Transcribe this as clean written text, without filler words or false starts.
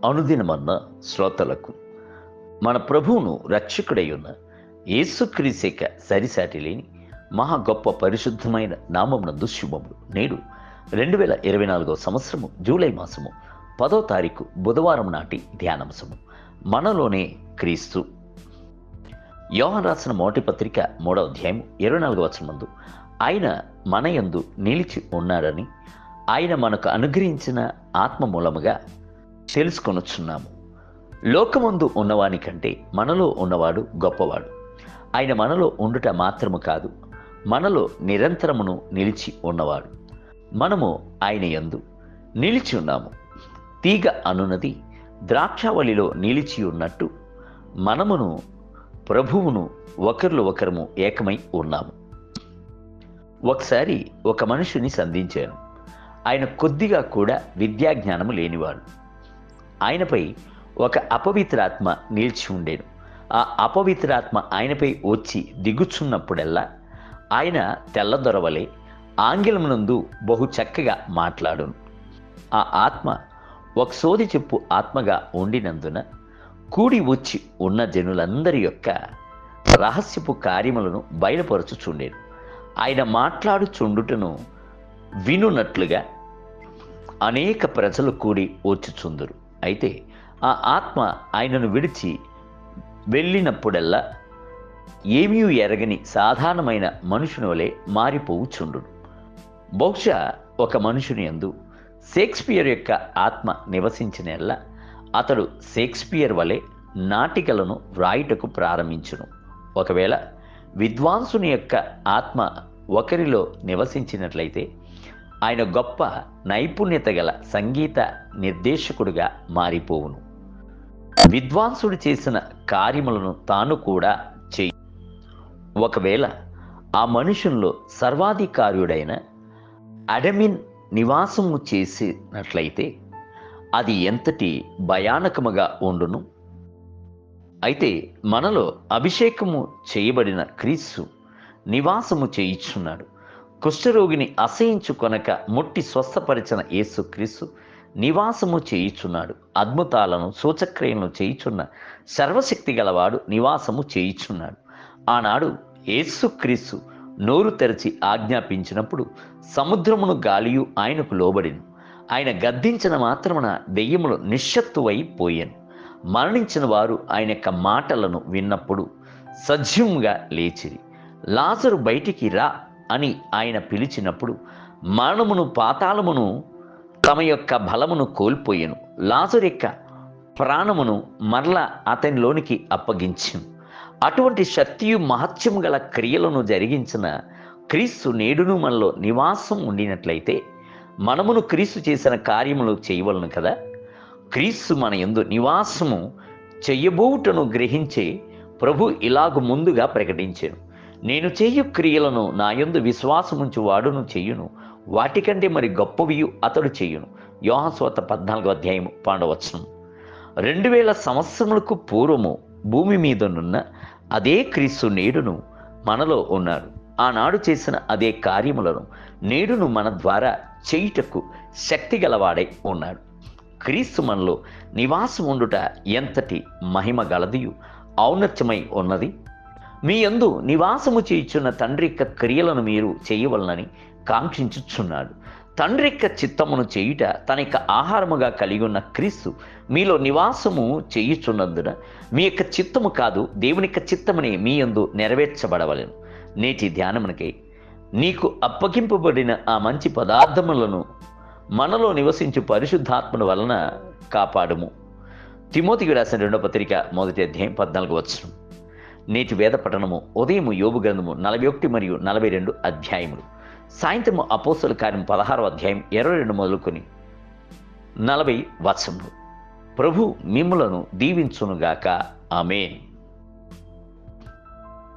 అనుదినమన్న శ్రోతలకు మన ప్రభువును రక్షకుడై ఉన్న యేసుక్రీస్తు సరిసాటి లేని మహా గొప్ప పరిశుద్ధమైన నామమునందు శుభములు. నేడు 2024 సంవత్సరము జూలై మాసము 10వ తారీఖు బుధవారం నాటి ధ్యానాంశము మనలోనే క్రీస్తు. యోహాను రాసిన మొదటి పత్రిక 3వ అధ్యాయం 24వ వచనమందు ఆయన మన యందు నిలిచి ఉన్నాడని ఆయన మనకు అనుగ్రహించిన ఆత్మ మూలముగా తెలుసుకొనుచున్నాము. లోకమందు ఉన్నవాని కంటే మనలో ఉన్నవాడు గొప్పవాడు. ఆయన మనలో ఉండుట మాత్రము కాదు, మనలో నిరంతరమును నిలిచి ఉన్నవాడు. మనము ఆయన యందు నిలిచి ఉన్నాము. తీగ అనున్నది ద్రాక్షావళిలో నిలిచి ఉన్నట్టు మనమును ప్రభువును ఒకరిలో ఒకరము ఏకమై ఉన్నాము. ఒకసారి ఒక మనుషుని సంధించాను. ఆయన కొద్దిగా కూడా విద్యాజ్ఞానము లేనివాడు. ఆయనపై ఒక అపవిత్రాత్మ నిలిచి ఉండేను. ఆ అపవిత్రాత్మ ఆయనపై వచ్చి దిగుచున్నప్పుడల్లా ఆయన తెల్లదొరవలే ఆంగ్లమునందు బహు చక్కగా మాట్లాడును. ఆ ఆత్మ ఒక సోది చెప్పు ఆత్మగా ఉండినందున కూడి వచ్చి ఉన్న జనులందరి యొక్క రహస్యపు కార్యములను బయలుపరచుచుండేను. ఆయన మాట్లాడుచుండుటను వినున్నట్లుగా అనేక ప్రజలు కూడి వచ్చుచుందురు. అయితే ఆ ఆత్మ ఆయనను విడిచి వెళ్ళినప్పుడల్లా ఏమీ ఎరగని సాధారణమైన మనుషుని వలె మారిపోవుచుండు. బహుశా ఒక మనుషుని యందు షేక్స్పియర్ యొక్క ఆత్మ నివసించినల్లా అతడు షేక్స్పియర్ వలె నాటికలను వ్రాయుటకు ప్రారంభించును. ఒకవేళ విద్వాంసుని యొక్క ఆత్మ ఒకరిలో నివసించినట్లయితే ఆయన గొప్ప నైపుణ్యత గల సంగీత నిర్దేశకుడుగా మారిపోవును. విద్వాంసుడు చేసిన కార్యములను తాను కూడా చేయి. ఒకవేళ ఆ మనుషుల్లో సర్వాధికారుడైన అడమిన్ నివాసము చేసినట్లయితే అది ఎంతటి భయానకముగా ఉండును. అయితే మనలో అభిషేకము చేయబడిన క్రీస్తు నివాసము చేయుచున్నాడు. కుష్ఠరోగిని అసహించుకొనక ముట్టి స్వస్థపరిచిన యేసుక్రీస్తు నివాసము చేయుచున్నాడు. అద్భుతాలను సూచక్రియలను చేయుచున్న సర్వశక్తి గలవాడు నివాసము చేయుచున్నాడు. ఆనాడు యేసుక్రీస్తు నోరు తెరచి ఆజ్ఞాపించినప్పుడు సముద్రమును గాలియు ఆయనకు లోబడిను. ఆయన గద్దించిన మాత్రమున దెయ్యములు నిశ్శత్తువైపోయాను. మరణించిన వారు ఆయన యొక్క మాటలను విన్నప్పుడు సజీవంగా లేచిరి. లాజరు బయటికి రా అని ఆయన పిలిచినప్పుడు మరణమును పాతాళమును తమ యొక్క బలమును కోల్పోయాను. లాజరు యొక్క ప్రాణమును మరలా అతనిలోనికి అప్పగించాను. అటువంటి శక్తియు మహత్యము గల క్రియలను జరిగించిన క్రీస్తు నేడును మనలో నివాసం ఉండినట్లయితే మనమును క్రీస్తు చేసిన కార్యములు చేయవలను కదా. క్రీస్తు మన యందు నివాసము చెయ్యబోవుటను గ్రహించే ప్రభు ఇలాగు ముందుగా ప్రకటించాను. నేను చేయు క్రియలను నా యందు విశ్వాసముంచు వాడును చెయ్యును, వాటికంటే మరి గొప్పవియు అతడు చెయ్యును. యోహాను సువార్త 14వ అధ్యాయం 12వ వచనం. 2000 సంవత్సరములకు పూర్వము భూమి మీదనున్న అదే క్రీస్తు నేడును మనలో ఉన్నాడు. ఆనాడు చేసిన అదే కార్యములను నేడును మన ద్వారా చేయుటకు శక్తి గలవాడై ఉన్నాడు. క్రీస్తు మనలో నివాసం ఉండుట ఎంతటి మహిమ గలదియు ఔన్నత్యమై ఉన్నది. మీ యందు నివాసము చేయుచున్న తండ్రి యొక్క క్రియలను మీరు చేయవలనని కాంక్షించుచున్నాడు. తండ్రి యొక్క చిత్తమును చేయుట తన యొక్క ఆహారముగా కలిగి ఉన్న క్రీస్తు మీలో నివాసము చేయుచున్నందున మీ యొక్క చిత్తము కాదు, దేవుని యొక్క చిత్తమునే మీ యందు నెరవేర్చబడవలెను. నేటి ధ్యానమునకై నీకు అప్పగింపబడిన ఆ మంచి పదార్థములను మనలో నివసించు పరిశుద్ధాత్మను వలన కాపాడుము. తిమోతికి రాసిన 2వ పత్రిక 1వ అధ్యాయం 14వ వచనం. నేటి వేద పఠనము ఉదయము యోబు గ్రంథము 41 మరియు 42 అధ్యాయములు, సాయంత్రము అపోస్తలుల కార్యం 16వ అధ్యాయం 22 మొదలుకొని 40 వచనములు. ప్రభు మిమ్ములను దీవించునుగాక. ఆమేన్.